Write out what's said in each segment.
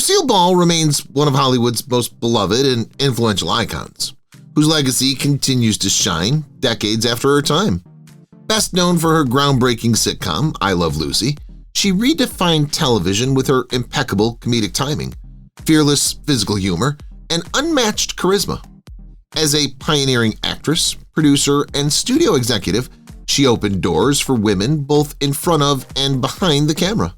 Lucille Ball remains one of Hollywood's most beloved and influential icons, whose legacy continues to shine decades after her time. Best known for her groundbreaking sitcom, I Love Lucy, she redefined television with her impeccable comedic timing, fearless physical humor, and unmatched charisma. As a pioneering actress, producer, and studio executive, she opened doors for women both in front of and behind the camera.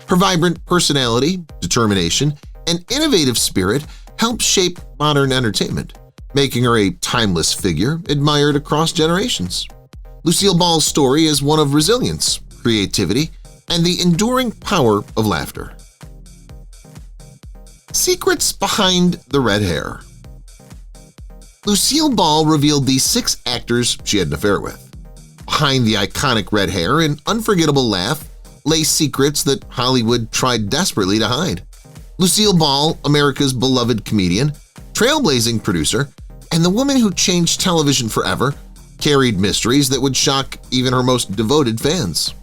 Her vibrant personality, determination, and innovative spirit helped shape modern entertainment, making her a timeless figure admired across generations. Lucille Ball's story is one of resilience, creativity, and the enduring power of laughter. Secrets behind the red hair. Lucille Ball revealed the 6 actors she had an affair with. Behind the iconic red hair and unforgettable laugh lay secrets that Hollywood tried desperately to hide. Lucille Ball, America's beloved comedian, trailblazing producer, and the woman who changed television forever, carried mysteries that would shock even her most devoted fans.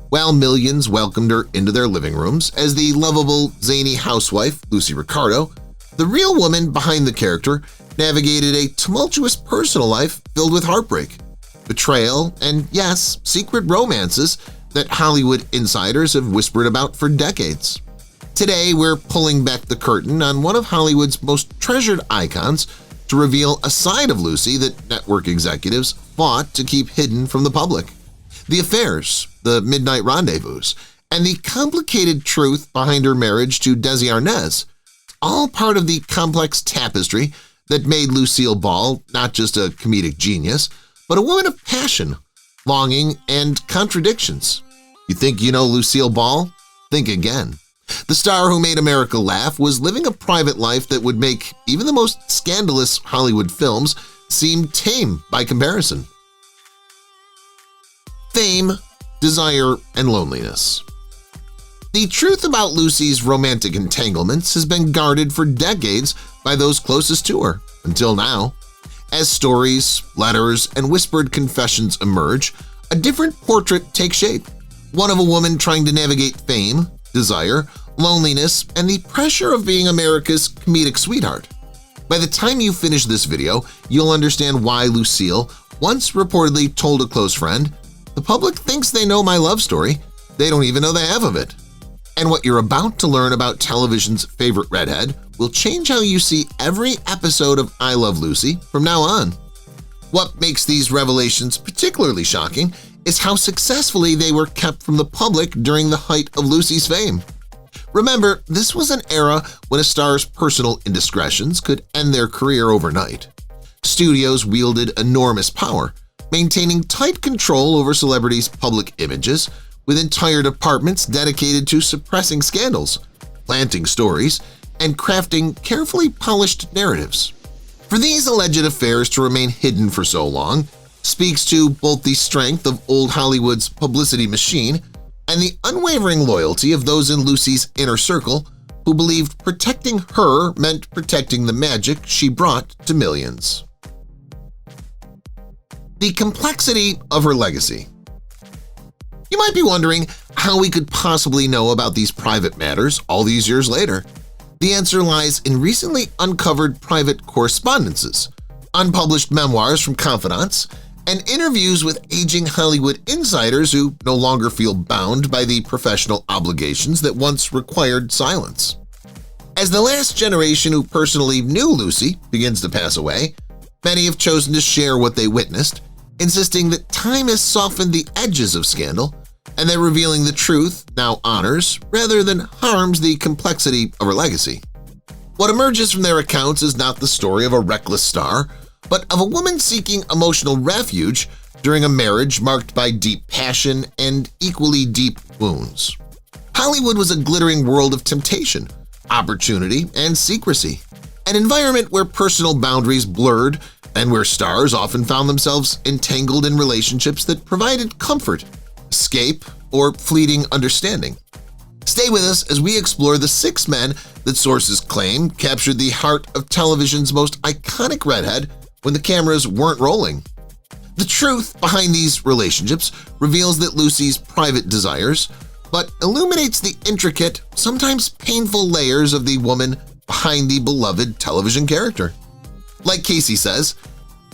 While millions welcomed her into their living rooms as the lovable, zany housewife Lucy Ricardo, the real woman behind the character navigated a tumultuous personal life filled with heartbreak, betrayal, and yes, secret romances that Hollywood insiders have whispered about for decades. Today, we're pulling back the curtain on one of Hollywood's most treasured icons to reveal a side of Lucy that network executives fought to keep hidden from the public. The affairs, the midnight rendezvous, and the complicated truth behind her marriage to Desi Arnaz, all part of the complex tapestry that made Lucille Ball not just a comedic genius, but a woman of passion, longing, and contradictions. You think you know Lucille Ball? Think again. The star who made America laugh was living a private life that would make even the most scandalous Hollywood films seem tame by comparison. Fame, desire, and loneliness. The truth about Lucy's romantic entanglements has been guarded for decades by those closest to her, until now. As stories, letters, and whispered confessions emerge, a different portrait takes shape, one of a woman trying to navigate fame, desire, loneliness, and the pressure of being America's comedic sweetheart. By the time you finish this video, you'll understand why Lucille once reportedly told a close friend, "The public thinks they know my love story. They don't even know the half of it." And what you're about to learn about television's favorite redhead will change how you see every episode of I Love Lucy from now on. What makes these revelations particularly shocking is how successfully they were kept from the public during the height of Lucy's fame. Remember, this was an era when a star's personal indiscretions could end their career overnight. Studios wielded enormous power, maintaining tight control over celebrities' public images, with entire departments dedicated to suppressing scandals, planting stories, and crafting carefully polished narratives. For these alleged affairs to remain hidden for so long speaks to both the strength of old Hollywood's publicity machine and the unwavering loyalty of those in Lucy's inner circle who believed protecting her meant protecting the magic she brought to millions. The complexity of her legacy. You might be wondering how we could possibly know about these private matters all these years later. The answer lies in recently uncovered private correspondences, unpublished memoirs from confidants, and interviews with aging Hollywood insiders who no longer feel bound by the professional obligations that once required silence. As the last generation who personally knew Lucy begins to pass away, many have chosen to share what they witnessed, insisting that time has softened the edges of scandal and that revealing the truth now honors rather than harms the complexity of her legacy. What emerges from their accounts is not the story of a reckless star, but of a woman seeking emotional refuge during a marriage marked by deep passion and equally deep wounds. Hollywood was a glittering world of temptation, opportunity, and secrecy, an environment where personal boundaries blurred and where stars often found themselves entangled in relationships that provided comfort, escape, or fleeting understanding. Stay with us as we explore the 6 men that sources claim captured the heart of television's most iconic redhead when the cameras weren't rolling. The truth behind these relationships reveals that Lucy's private desires, but illuminates the intricate, sometimes painful layers of the woman behind the beloved television character. Like Casey says,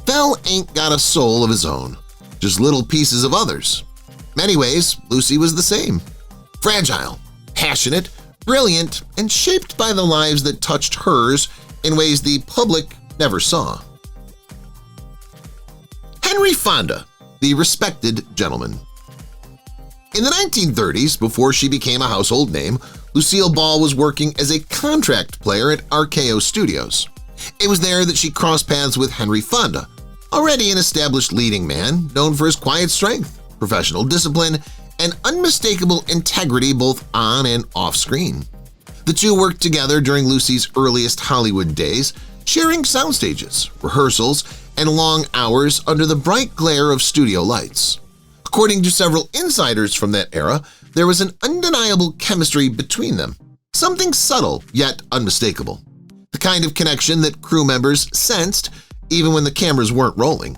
Fell ain't got a soul of his own, just little pieces of others. Many ways, Lucy was the same. Fragile, passionate, brilliant, and shaped by the lives that touched hers in ways the public never saw. Henry Fonda, the respected gentleman. In the 1930s, before she became a household name, Lucille Ball was working as a contract player at RKO Studios. It was there that she crossed paths with Henry Fonda, already an established leading man known for his quiet strength, professional discipline, and unmistakable integrity both on and off-screen. The two worked together during Lucy's earliest Hollywood days, sharing soundstages, rehearsals, and long hours under the bright glare of studio lights. According to several insiders from that era, there was an undeniable chemistry between them, something subtle yet unmistakable, the kind of connection that crew members sensed even when the cameras weren't rolling.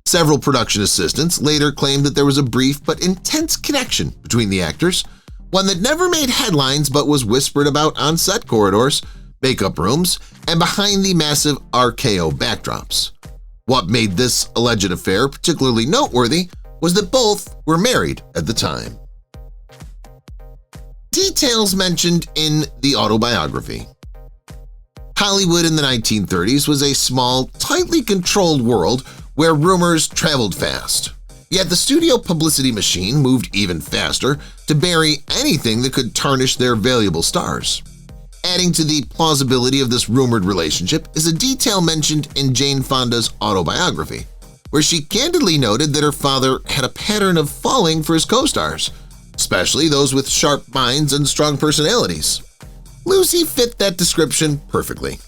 Several production assistants later claimed that there was a brief but intense connection between the actors, one that never made headlines but was whispered about on set corridors, makeup rooms, and behind the massive RKO backdrops. What made this alleged affair particularly noteworthy was that both were married at the time. Details mentioned in the autobiography. Hollywood in the 1930s was a small, tightly controlled world where rumors traveled fast. Yet the studio publicity machine moved even faster to bury anything that could tarnish their valuable stars. Adding to the plausibility of this rumored relationship is a detail mentioned in Jane Fonda's autobiography, where she candidly noted that her father had a pattern of falling for his co-stars, especially those with sharp minds and strong personalities. Lucy fit that description perfectly.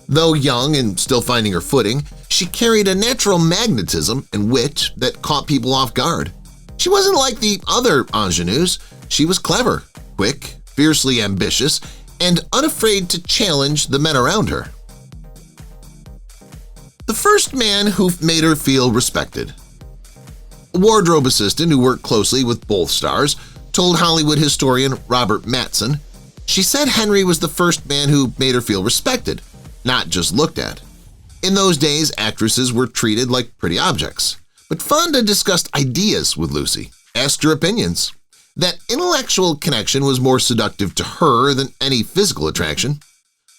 Though young and still finding her footing, she carried a natural magnetism and wit that caught people off guard. She wasn't like the other ingenues. She was clever, quick, fiercely ambitious, and unafraid to challenge the men around her. The first man who made her feel respected. A wardrobe assistant who worked closely with both stars told Hollywood historian Robert Mattson, "She said Henry was the first man who made her feel respected, not just looked at. In those days, actresses were treated like pretty objects, but Fonda discussed ideas with Lucy, asked her opinions. That intellectual connection was more seductive to her than any physical attraction.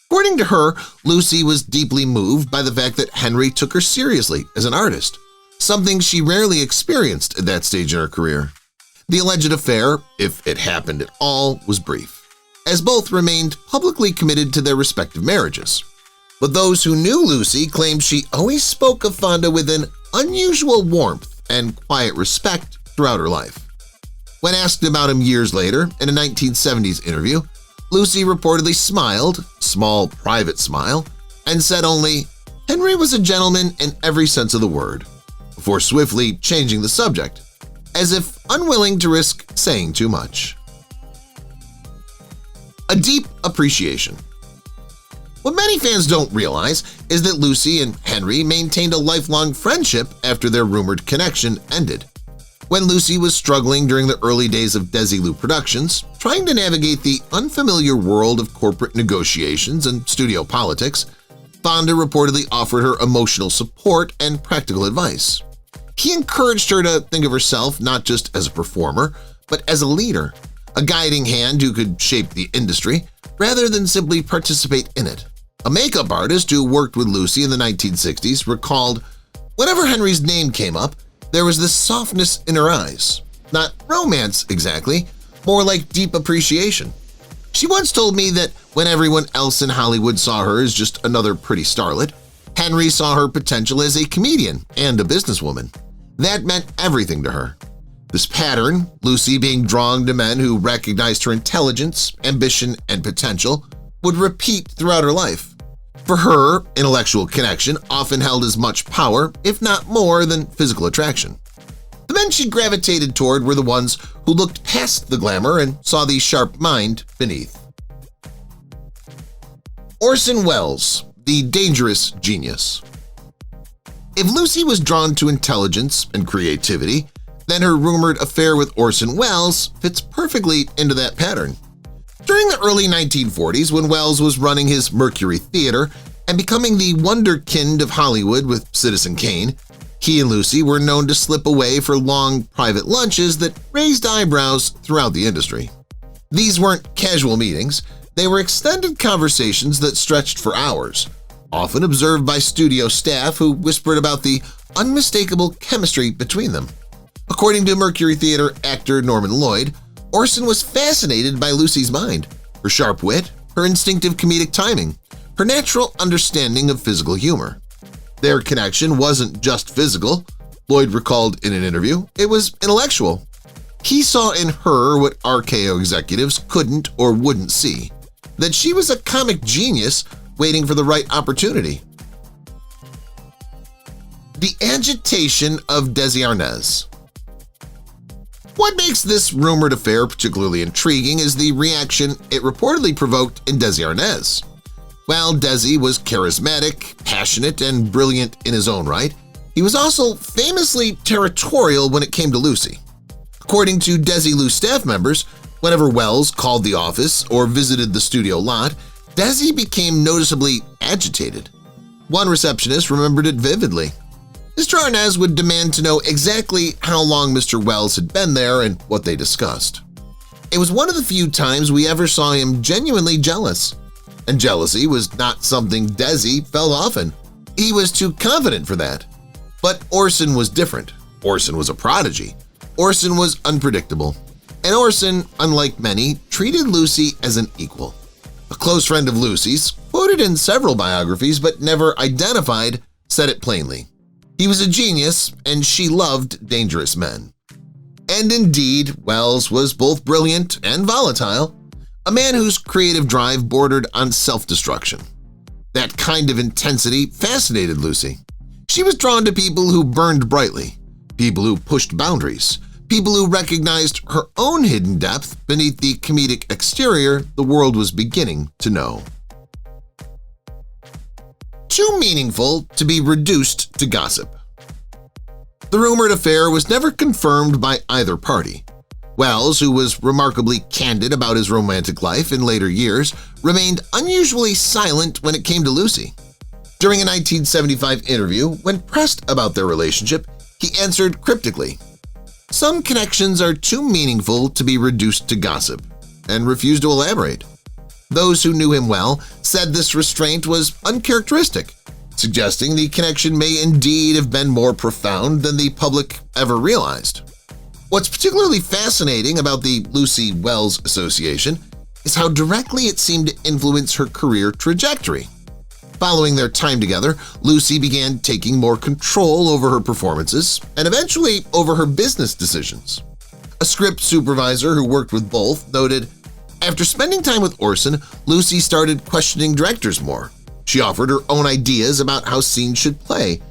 According to her, Lucy was deeply moved by the fact that Henry took her seriously as an artist, something she rarely experienced at that stage in her career. The alleged affair, if it happened at all, was brief, as both remained publicly committed to their respective marriages. But those who knew Lucy claimed she always spoke of Fonda with an unusual warmth and quiet respect throughout her life. When asked about him years later in a 1970s interview, Lucy reportedly smiled, small private smile, and said only, "Henry was a gentleman in every sense of the word," before swiftly changing the subject, as if unwilling to risk saying too much. A deep appreciation. What many fans don't realize is that Lucy and Henry maintained a lifelong friendship after their rumored connection ended. When Lucy was struggling during the early days of Desilu Productions, trying to navigate the unfamiliar world of corporate negotiations and studio politics, Fonda reportedly offered her emotional support and practical advice. He encouraged her to think of herself not just as a performer, but as a leader, a guiding hand who could shape the industry rather than simply participate in it. A makeup artist who worked with Lucy in the 1960s recalled, "Whenever Henry's name came up, there was this softness in her eyes. Not romance exactly, more like deep appreciation. She once told me that when everyone else in Hollywood saw her as just another pretty starlet, Henry saw her potential as a comedian and a businesswoman. That meant everything to her." This pattern, Lucy being drawn to men who recognized her intelligence, ambition, and potential, would repeat throughout her life. For her, intellectual connection often held as much power, if not more, than physical attraction. The men she gravitated toward were the ones who looked past the glamour and saw the sharp mind beneath. Orson Welles, the dangerous genius. If Lucy was drawn to intelligence and creativity, then her rumored affair with Orson Welles fits perfectly perfectly into that pattern. During the early 1940s, when Welles was running his Mercury Theater and becoming the wunderkind of Hollywood with Citizen Kane, he and Lucy were known to slip away for long private lunches that raised eyebrows throughout the industry. These weren't casual meetings, they were extended conversations that stretched for hours, often observed by studio staff who whispered about the unmistakable chemistry between them. According to Mercury Theater actor Norman Lloyd, Orson was fascinated by Lucy's mind, her sharp wit, her instinctive comedic timing, her natural understanding of physical humor. Their connection wasn't just physical, Lloyd recalled in an interview, it was intellectual. He saw in her what RKO executives couldn't or wouldn't see, that she was a comic genius waiting for the right opportunity. The agitation of Desi Arnaz. What makes this rumored affair particularly intriguing is the reaction it reportedly provoked in Desi Arnaz. While Desi was charismatic, passionate, and brilliant in his own right, he was also famously territorial when it came to Lucy. According to Desilu staff members, whenever Welles called the office or visited the studio lot, Desi became noticeably agitated. One receptionist remembered it vividly. Mr. Arnaz would demand to know exactly how long Mr. Welles had been there and what they discussed. It was one of the few times we ever saw him genuinely jealous. And jealousy was not something Desi felt often. He was too confident for that. But Orson was different. Orson was a prodigy. Orson was unpredictable. And Orson, unlike many, treated Lucy as an equal. A close friend of Lucy's, quoted in several biographies but never identified, said it plainly. He was a genius, and she loved dangerous men. And indeed, Welles was both brilliant and volatile, a man whose creative drive bordered on self-destruction. That kind of intensity fascinated Lucy. She was drawn to people who burned brightly, people who pushed boundaries, people who recognized her own hidden depth beneath the comedic exterior the world was beginning to know. Too meaningful to be reduced to gossip. The rumored affair was never confirmed by either party. Welles, who was remarkably candid about his romantic life in later years, remained unusually silent when it came to Lucy. During a 1975 interview, when pressed about their relationship, he answered cryptically, "Some connections are too meaningful to be reduced to gossip," and refused to elaborate. Those who knew him well said this restraint was uncharacteristic, suggesting the connection may indeed have been more profound than the public ever realized. What's particularly fascinating about the Lucy-Welles association is how directly it seemed to influence her career trajectory. Following their time together, Lucy began taking more control over her performances and eventually over her business decisions. A script supervisor who worked with both noted, "After spending time with Orson, Lucy started questioning directors more. She offered her own ideas about how scenes should play.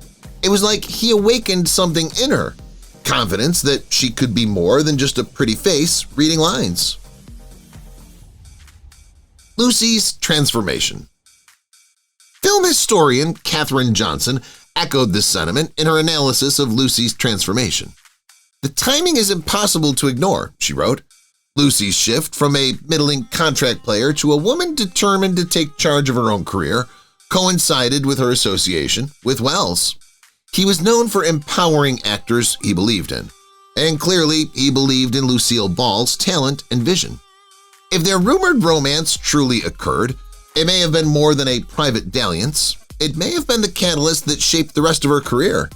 It was like he awakened something in her, confidence that she could be more than just a pretty face reading lines." Lucy's transformation. Film historian Katherine Johnson echoed this sentiment in her analysis of Lucy's transformation. "The timing is impossible to ignore," she wrote. Lucy's shift from a middling contract player to a woman determined to take charge of her own career coincided with her association with Welles. He was known for empowering actors he believed in, and clearly he believed in Lucille Ball's talent and vision. If their rumored romance truly occurred, it may have been more than a private dalliance. It may have been the catalyst that shaped the rest of her career.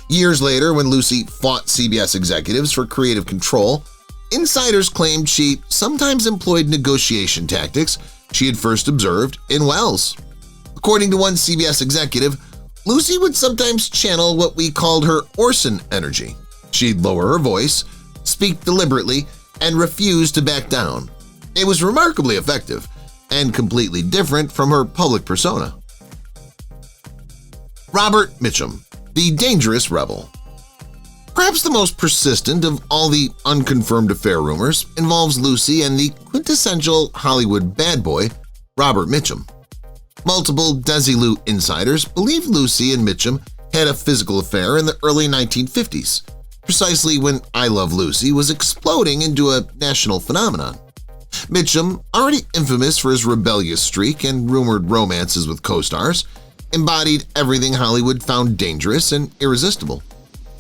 Years later, when Lucy fought CBS executives for creative control, insiders claimed she sometimes employed negotiation tactics she had first observed in Welles. According to one CBS executive, Lucy would sometimes channel what we called her Orson energy. She'd lower her voice, speak deliberately, and refuse to back down. It was remarkably effective and completely different from her public persona. Robert Mitchum, the dangerous rebel. Perhaps the most persistent of all the unconfirmed affair rumors involves Lucy and the quintessential Hollywood bad boy, Robert Mitchum. Multiple Desilu insiders believe Lucy and Mitchum had a physical affair in the early 1950s, precisely when I Love Lucy was exploding into a national phenomenon. Mitchum, already infamous for his rebellious streak and rumored romances with co-stars, embodied everything Hollywood found dangerous and irresistible.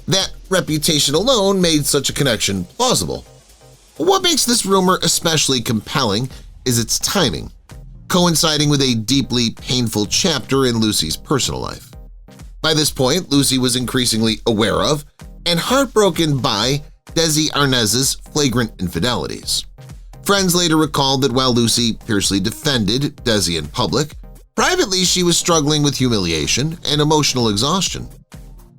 That reputation alone made such a connection plausible. What makes this rumor especially compelling is its timing, coinciding with a deeply painful chapter in Lucy's personal life. By this point, Lucy was increasingly aware of and heartbroken by Desi Arnaz's flagrant infidelities. Friends later recalled that while Lucy fiercely defended Desi in public, privately she was struggling with humiliation and emotional exhaustion.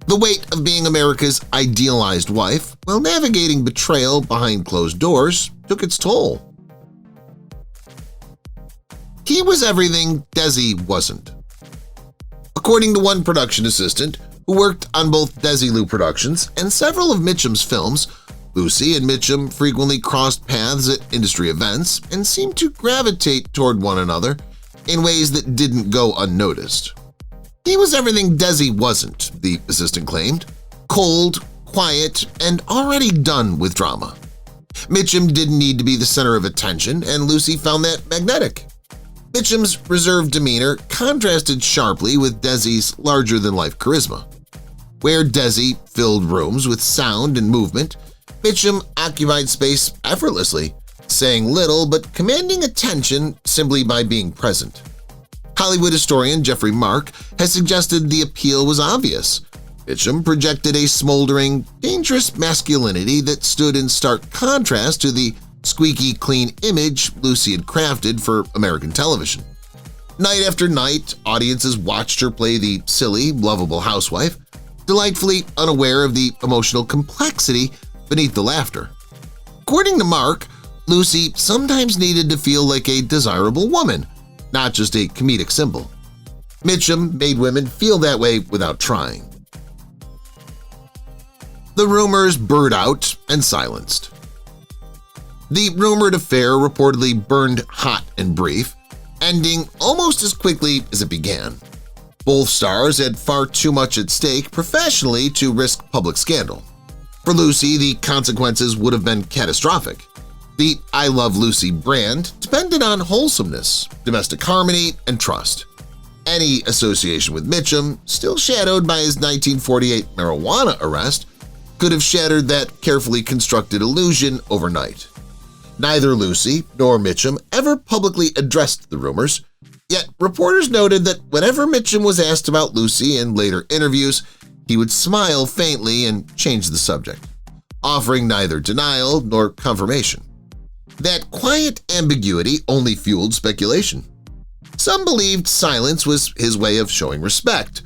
The weight of being America's idealized wife while navigating betrayal behind closed doors took its toll. He was everything Desi wasn't. According to one production assistant who worked on both Desilu Productions and several of Mitchum's films, Lucy and Mitchum frequently crossed paths at industry events and seemed to gravitate toward one another in ways that didn't go unnoticed. He was everything Desi wasn't, the assistant claimed, cold, quiet, and already done with drama. Mitchum didn't need to be the center of attention, and Lucy found that magnetic. Mitchum's reserved demeanor contrasted sharply with Desi's larger-than-life charisma. Where Desi filled rooms with sound and movement, Mitchum occupied space effortlessly, saying little but commanding attention simply by being present. Hollywood historian Jeffrey Mark has suggested the appeal was obvious. Mitchum projected a smoldering, dangerous masculinity that stood in stark contrast to the squeaky clean image Lucy had crafted for American television. Night after night, audiences watched her play the silly, lovable housewife, delightfully unaware of the emotional complexity beneath the laughter. According to Mark, Lucy sometimes needed to feel like a desirable woman, not just a comedic symbol. Mitchum made women feel that way without trying. The rumors burred out and silenced. The rumored affair reportedly burned hot and brief, ending almost as quickly as it began. Both stars had far too much at stake professionally to risk public scandal. For Lucy, the consequences would have been catastrophic. The I Love Lucy brand depended on wholesomeness, domestic harmony, and trust. Any association with Mitchum, still shadowed by his 1948 marijuana arrest, could have shattered that carefully constructed illusion overnight. Neither Lucy nor Mitchum ever publicly addressed the rumors, yet reporters noted that whenever Mitchum was asked about Lucy in later interviews, he would smile faintly and change the subject, offering neither denial nor confirmation. That quiet ambiguity only fueled speculation. Some believed silence was his way of showing respect.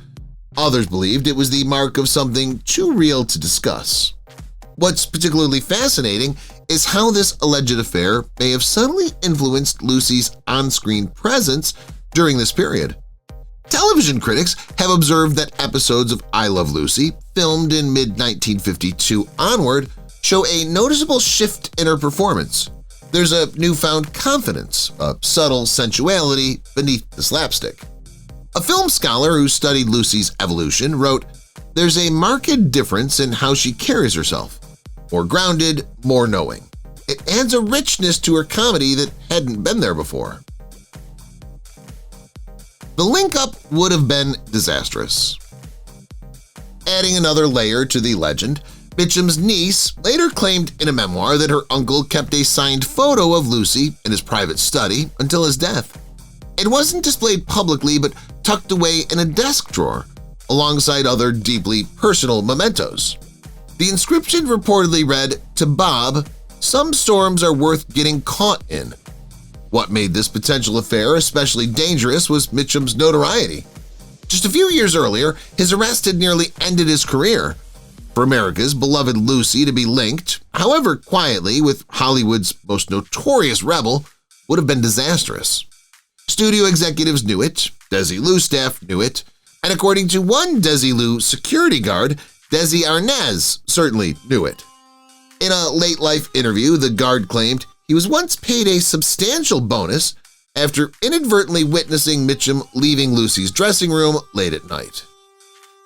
Others believed it was the mark of something too real to discuss. What's particularly fascinating is how this alleged affair may have subtly influenced Lucy's on-screen presence during this period. Television critics have observed that episodes of I Love Lucy, filmed in mid-1952 onward, show a noticeable shift in her performance. There's a newfound confidence, a subtle sensuality beneath the slapstick. A film scholar who studied Lucy's evolution wrote, "There's a marked difference in how she carries herself. More grounded, more knowing. It adds a richness to her comedy that hadn't been there before." The link-up would have been disastrous. Adding another layer to the legend, Mitchum's niece later claimed in a memoir that her uncle kept a signed photo of Lucy in his private study until his death. It wasn't displayed publicly but tucked away in a desk drawer, alongside other deeply personal mementos. The inscription reportedly read, "To Bob, some storms are worth getting caught in." What made this potential affair especially dangerous was Mitchum's notoriety. Just a few years earlier, his arrest had nearly ended his career. For America's beloved Lucy to be linked, however quietly, with Hollywood's most notorious rebel would have been disastrous. Studio executives knew it, Desilu staff knew it, and according to one Desilu security guard, Desi Arnaz certainly knew it. In a late-life interview, the guard claimed he was once paid a substantial bonus after inadvertently witnessing Mitchum leaving Lucy's dressing room late at night.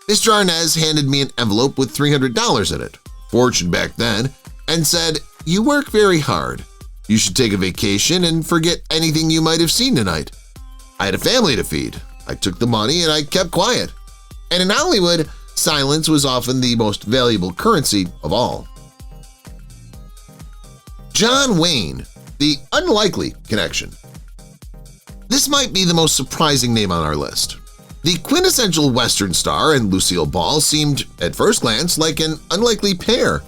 "Mr. Arnaz handed me an envelope with $300 in it. fortune back then, and said, "You work very hard. You should take a vacation and forget anything you might have seen tonight." I had a family to feed. I took the money and I kept quiet. And in Hollywood, silence was often the most valuable currency of all. John Wayne, the unlikely connection. This might be the most surprising name on our list. The quintessential Western star and Lucille Ball seemed, at first glance, like an unlikely pair.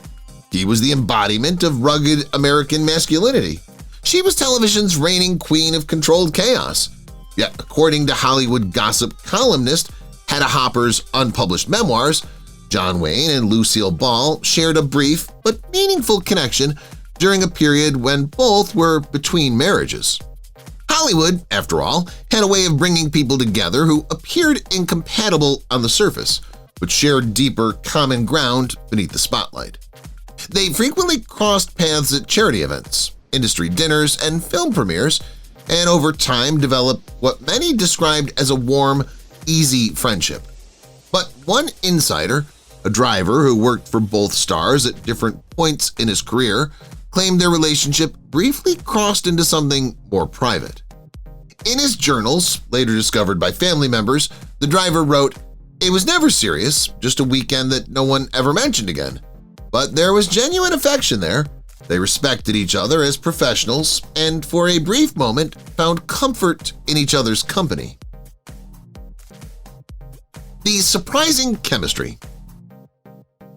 He was the embodiment of rugged American masculinity. She was television's reigning queen of controlled chaos. Yet, according to Hollywood gossip columnist Hedda Hopper's unpublished memoirs, John Wayne and Lucille Ball shared a brief but meaningful connection during a period when both were between marriages. Hollywood, after all, had a way of bringing people together who appeared incompatible on the surface, but shared deeper common ground beneath the spotlight. They frequently crossed paths at charity events, industry dinners, and film premieres, and over time developed what many described as a warm, easy friendship. But one insider, a driver who worked for both stars at different points in his career, claimed their relationship briefly crossed into something more private. In his journals, later discovered by family members, the driver wrote, "It was never serious, just a weekend that no one ever mentioned again. But there was genuine affection there. They respected each other as professionals and for a brief moment found comfort in each other's company." The surprising chemistry.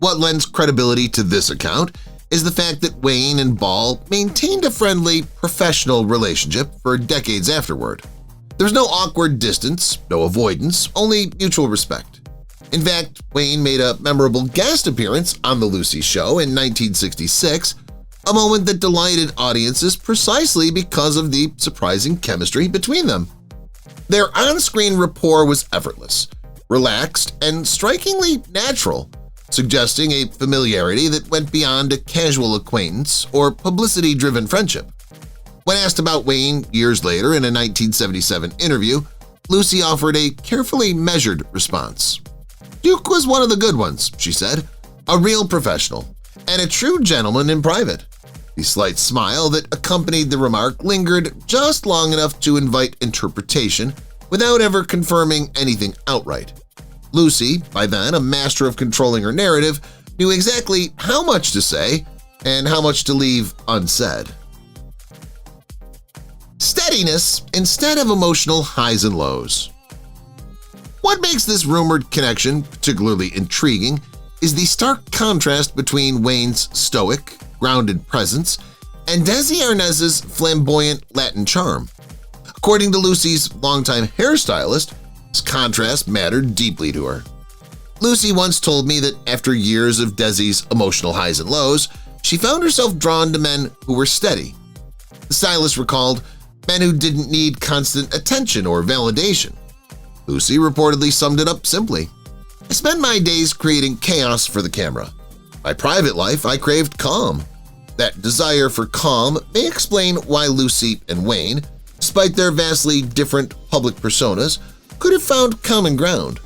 What lends credibility to this account is the fact that Wayne and Ball maintained a friendly, professional relationship for decades afterward. There was no awkward distance, no avoidance, only mutual respect. In fact, Wayne made a memorable guest appearance on The Lucy Show in 1966, a moment that delighted audiences precisely because of the surprising chemistry between them. Their on-screen rapport was effortless, relaxed, and strikingly natural, suggesting a familiarity that went beyond a casual acquaintance or publicity-driven friendship. When asked about Wayne years later in a 1977 interview, Lucy offered a carefully measured response. "Duke was one of the good ones," she said, "a real professional, and a true gentleman in private." The slight smile that accompanied the remark lingered just long enough to invite interpretation without ever confirming anything outright. Lucy, by then a master of controlling her narrative, knew exactly how much to say and how much to leave unsaid. Steadiness instead of emotional highs and lows. What makes this rumored connection particularly intriguing is the stark contrast between Wayne's stoic, grounded presence and Desi Arnaz's flamboyant Latin charm. According to Lucy's longtime hairstylist, this contrast mattered deeply to her. Lucy once told me that after years of Desi's emotional highs and lows, she found herself drawn to men who were steady. The stylist recalled men who didn't need constant attention or validation. Lucy reportedly summed it up simply, "I spend my days creating chaos for the camera. My private life, I craved calm." That desire for calm may explain why Lucy and Wayne, despite their vastly different public personas, could have found common ground.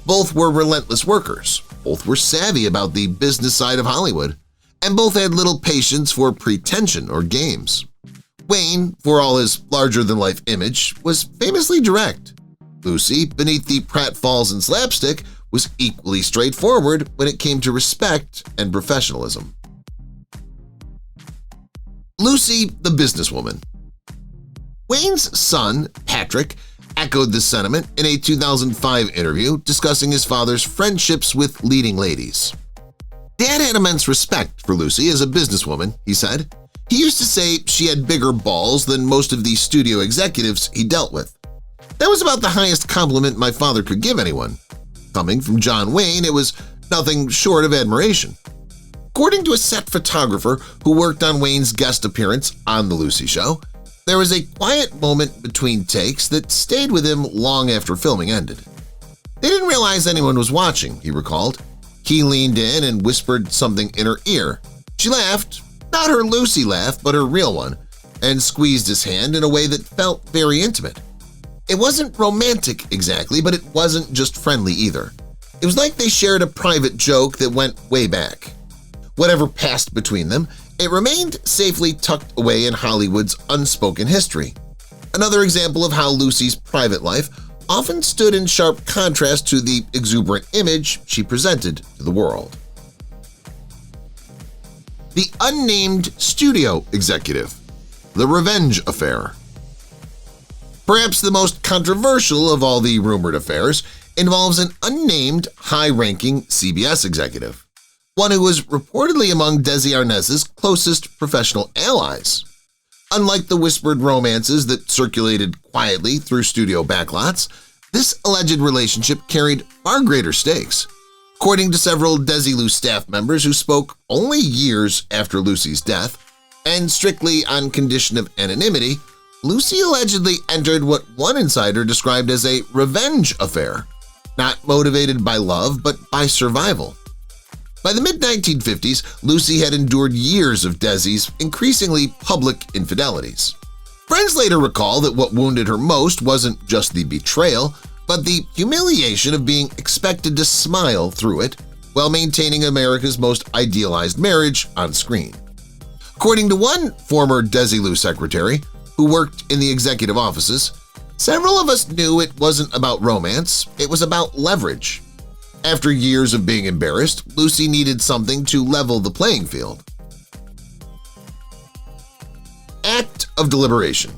Both were relentless workers, both were savvy about the business side of Hollywood, and both had little patience for pretension or games. Wayne, for all his larger-than-life image, was famously direct. Lucy, beneath the pratfalls and slapstick, was equally straightforward when it came to respect and professionalism. Lucy, the businesswoman. Wayne's son, Patrick, echoed this sentiment in a 2005 interview discussing his father's friendships with leading ladies. "Dad had immense respect for Lucy as a businesswoman," he said. "He used to say she had bigger balls than most of the studio executives he dealt with. That was about the highest compliment my father could give anyone. Coming from John Wayne, it was nothing short of admiration." According to a set photographer who worked on Wayne's guest appearance on The Lucy Show, there was a quiet moment between takes that stayed with him long after filming ended. "They didn't realize anyone was watching," he recalled. He leaned in and whispered something in her ear. She laughed, not her Lucy laugh, but her real one, and squeezed his hand in a way that felt very intimate. It wasn't romantic exactly, but it wasn't just friendly either. It was like they shared a private joke that went way back. Whatever passed between them, it remained safely tucked away in Hollywood's unspoken history. Another example of how Lucille's private life often stood in sharp contrast to the exuberant image she presented to the world. The unnamed studio executive, the revenge affair. Perhaps the most controversial of all the rumored affairs involves an unnamed high-ranking CBS executive, one who was reportedly among Desi Arnaz's closest professional allies. Unlike the whispered romances that circulated quietly through studio backlots, this alleged relationship carried far greater stakes. According to several Desilu staff members who spoke only years after Lucy's death, and strictly on condition of anonymity, Lucy allegedly entered what one insider described as a revenge affair, not motivated by love but by survival. By the mid-1950s, Lucy had endured years of Desi's increasingly public infidelities. Friends later recall that what wounded her most wasn't just the betrayal, but the humiliation of being expected to smile through it while maintaining America's most idealized marriage on screen. According to one former Desilu secretary who worked in the executive offices, several of us knew it wasn't about romance, it was about leverage. After years of being embarrassed, Lucy needed something to level the playing field. Act of deliberation.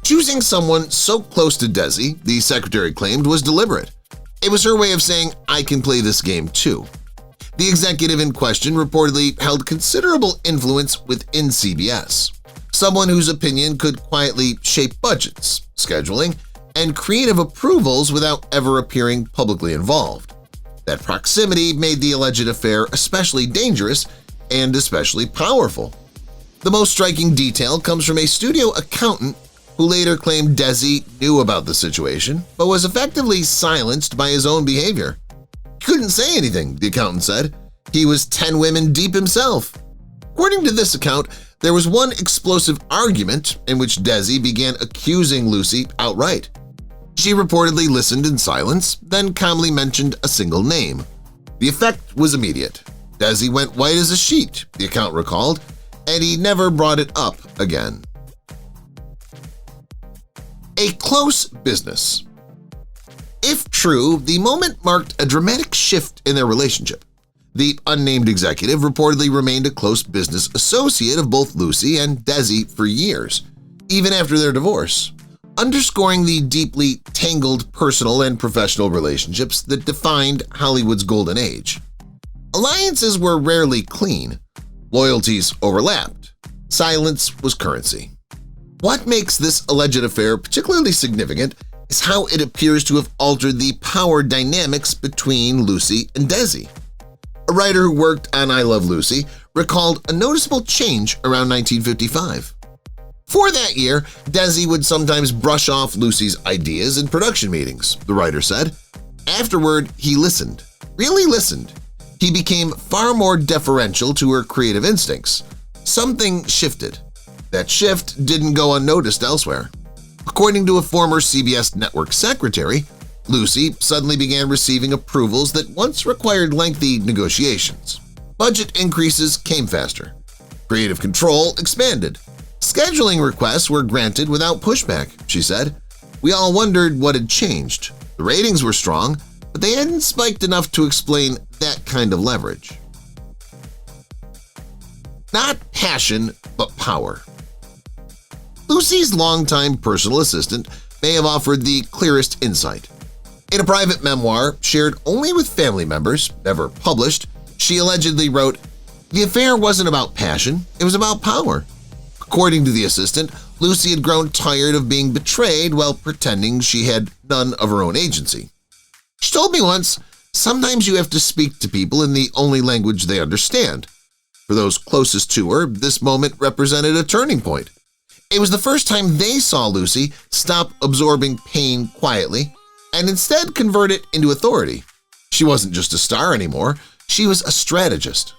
Choosing someone so close to Desi, the secretary claimed, was deliberate. It was her way of saying, "I can play this game too." The executive in question reportedly held considerable influence within CBS, someone whose opinion could quietly shape budgets, scheduling, and creative approvals without ever appearing publicly involved. That proximity made the alleged affair especially dangerous and especially powerful. The most striking detail comes from a studio accountant who later claimed Desi knew about the situation but was effectively silenced by his own behavior. He couldn't say anything, the accountant said. He was 10 women deep himself. According to this account, there was one explosive argument in which Desi began accusing Lucy outright. She reportedly listened in silence, then calmly mentioned a single name. The effect was immediate. Desi went white as a sheet, the account recalled, and he never brought it up again. A close business. If true, the moment marked a dramatic shift in their relationship. The unnamed executive reportedly remained a close business associate of both Lucy and Desi for years, even after their divorce, underscoring the deeply tangled personal and professional relationships that defined Hollywood's golden age. Alliances were rarely clean. Loyalties overlapped. Silence was currency. What makes this alleged affair particularly significant is how it appears to have altered the power dynamics between Lucy and Desi. A writer who worked on I Love Lucy recalled a noticeable change around 1955. For that year, Desi would sometimes brush off Lucy's ideas in production meetings, the writer said. Afterward, he listened, really listened. He became far more deferential to her creative instincts. Something shifted. That shift didn't go unnoticed elsewhere. According to a former CBS network secretary, Lucy suddenly began receiving approvals that once required lengthy negotiations. Budget increases came faster. Creative control expanded. Scheduling requests were granted without pushback, she said. We all wondered what had changed. The ratings were strong, but they hadn't spiked enough to explain that kind of leverage. Not passion, but power. Lucy's longtime personal assistant may have offered the clearest insight. In a private memoir shared only with family members, never published, she allegedly wrote, "The affair wasn't about passion, it was about power." According to the assistant, Lucy had grown tired of being betrayed while pretending she had none of her own agency. She told me once, "Sometimes you have to speak to people in the only language they understand." For those closest to her, this moment represented a turning point. It was the first time they saw Lucy stop absorbing pain quietly and instead convert it into authority. She wasn't just a star anymore, she was a strategist.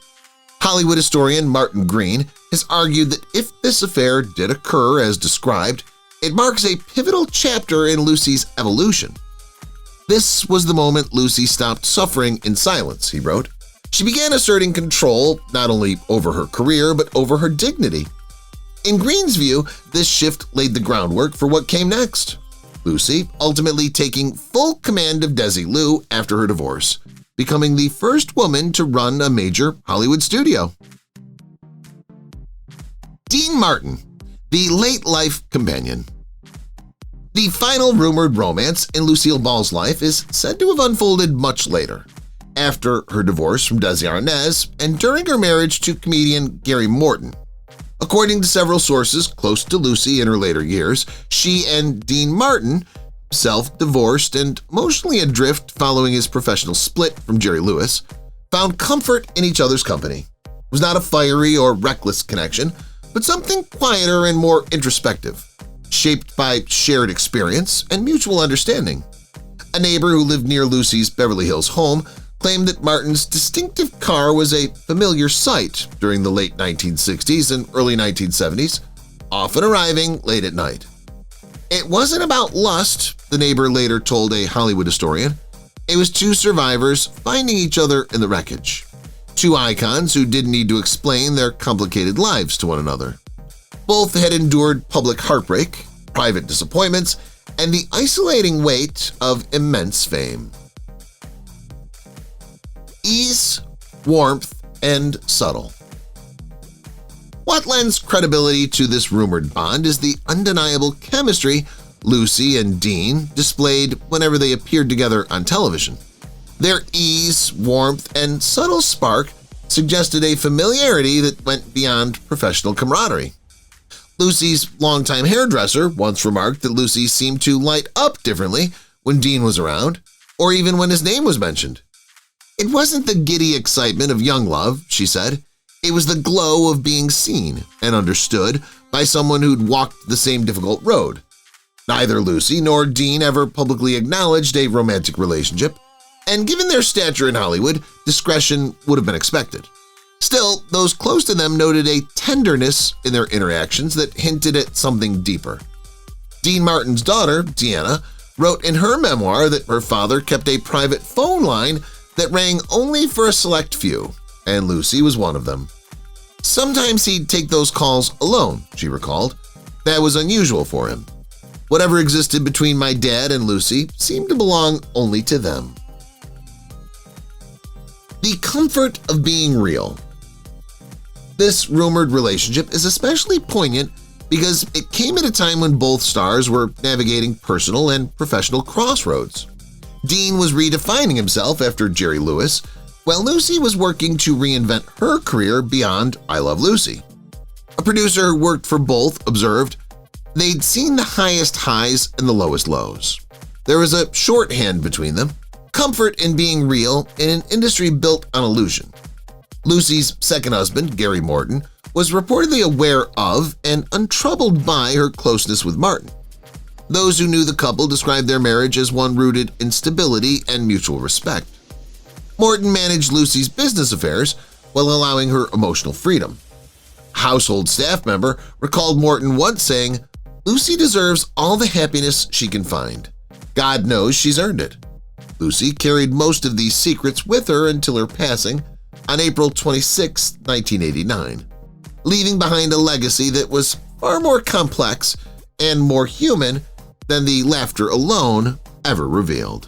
Hollywood historian Martin Green has argued that if this affair did occur as described, it marks a pivotal chapter in Lucy's evolution. This was the moment Lucy stopped suffering in silence, he wrote. She began asserting control not only over her career but over her dignity. In Green's view, this shift laid the groundwork for what came next. Lucy ultimately taking full command of Desilu after her divorce, becoming the first woman to run a major Hollywood studio. Dean Martin, the late-life companion. The final rumored romance in Lucille Ball's life is said to have unfolded much later, after her divorce from Desi Arnaz and during her marriage to comedian Gary Morton. According to several sources close to Lucy in her later years, she and Dean Martin, self-divorced and emotionally adrift following his professional split from Jerry Lewis, found comfort in each other's company. It was not a fiery or reckless connection, but something quieter and more introspective, shaped by shared experience and mutual understanding. A neighbor who lived near Lucy's Beverly Hills home claimed that Martin's distinctive car was a familiar sight during the late 1960s and early 1970s, often arriving late at night. It wasn't about lust, the neighbor later told a Hollywood historian. It was two survivors finding each other in the wreckage. Two icons who didn't need to explain their complicated lives to one another. Both had endured public heartbreak, private disappointments, and the isolating weight of immense fame. Ease, warmth, and subtle. What lends credibility to this rumored bond is the undeniable chemistry Lucy and Dean displayed whenever they appeared together on television. Their ease, warmth, and subtle spark suggested a familiarity that went beyond professional camaraderie. Lucy's longtime hairdresser once remarked that Lucy seemed to light up differently when Dean was around, or even when his name was mentioned. It wasn't the giddy excitement of young love, she said. It was the glow of being seen and understood by someone who'd walked the same difficult road. Neither Lucy nor Dean ever publicly acknowledged a romantic relationship, and given their stature in Hollywood, discretion would have been expected. Still, those close to them noted a tenderness in their interactions that hinted at something deeper. Dean Martin's daughter, Deanna, wrote in her memoir that her father kept a private phone line that rang only for a select few, and Lucy was one of them. Sometimes he'd take those calls alone, she recalled. That was unusual for him. Whatever existed between my dad and Lucy seemed to belong only to them. The comfort of being real. This rumored relationship is especially poignant because it came at a time when both stars were navigating personal and professional crossroads. Dean was redefining himself after Jerry Lewis, while Lucy was working to reinvent her career beyond I Love Lucy. A producer who worked for both observed, they'd seen the highest highs and the lowest lows. There was a shorthand between them, comfort in being real in an industry built on illusion. Lucy's second husband, Gary Morton, was reportedly aware of and untroubled by her closeness with Martin. Those who knew the couple described their marriage as one rooted in stability and mutual respect. Morton managed Lucy's business affairs while allowing her emotional freedom. A household staff member recalled Morton once saying, "Lucy deserves all the happiness she can find. God knows she's earned it." Lucy carried most of these secrets with her until her passing on April 26, 1989, leaving behind a legacy that was far more complex and more human than the laughter alone ever revealed.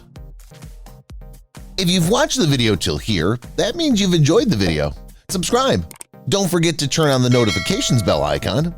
If you've watched the video till here, that means you've enjoyed the video. Subscribe. Don't forget to turn on the notifications bell icon